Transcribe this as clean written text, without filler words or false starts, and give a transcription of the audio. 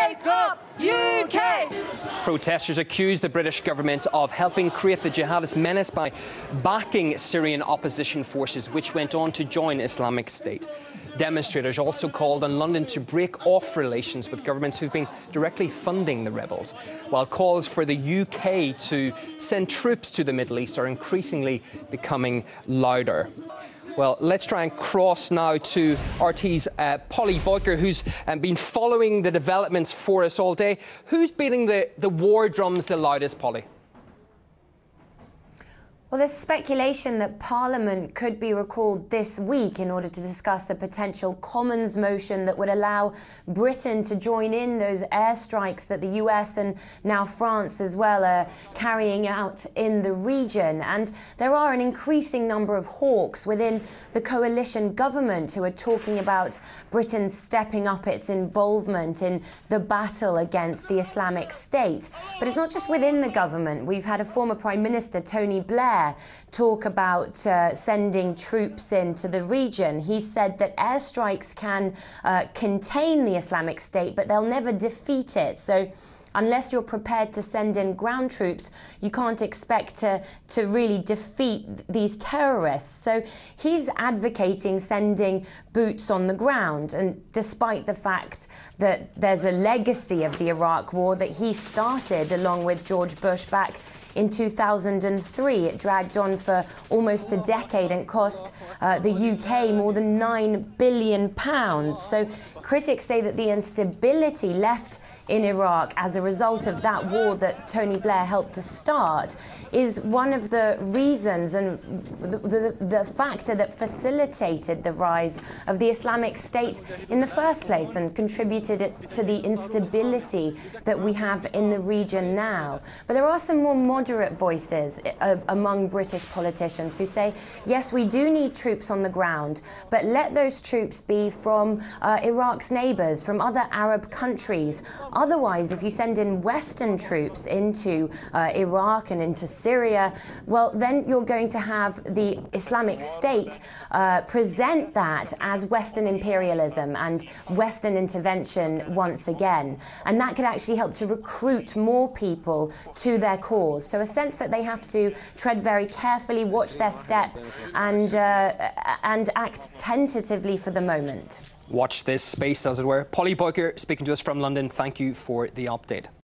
Wake up, UK! Protesters accused the British government of helping create the jihadist menace by backing Syrian opposition forces, which went on to join Islamic State. Demonstrators also called on London to break off relations with governments who've been directly funding the rebels, while calls for the UK to send troops to the Middle East are increasingly becoming louder. Well, let's try and cross now to RT's Polly Boyker, who's been following the developments for us all day. Who's beating the war drums the loudest, Polly? Well, there's speculation that Parliament could be recalled this week in order to discuss a potential Commons motion that would allow Britain to join in those airstrikes that the US and now France as well are carrying out in the region. And there are an increasing number of hawks within the coalition government who are talking about Britain stepping up its involvement in the battle against the Islamic State. But it's not just within the government. We've had a former Prime Minister, Tony Blair, talk about sending troops into the region. He said that airstrikes can contain the Islamic State, but they'll never defeat it. So unless you're prepared to send in ground troops, you can't expect to really defeat these terrorists. So he's advocating sending boots on the ground. And despite the fact that there's a legacy of the Iraq War that he started along with George Bush back in 2003. It dragged on for almost a decade and cost the UK more than £9 billion. So critics say that the instability left in Iraq as a result of that war that Tony Blair helped to start is one of the reasons and the factor that facilitated the rise of the Islamic State in the first place and contributed to the instability that we have in the region now. But there are some more moderate voices among British politicians who say, yes, we do need troops on the ground, but let those troops be from Iraq's neighbours, from other Arab countries. Otherwise, if you send in Western troops into Iraq and into Syria, well, then you're going to have the Islamic State present that as Western imperialism and Western intervention once again. And that could actually help to recruit more people to their cause. So a sense that they have to tread very carefully, watch their step, and act tentatively for the moment. Watch this space, as it were. Polly Boyker speaking to us from London. Thank you for the update.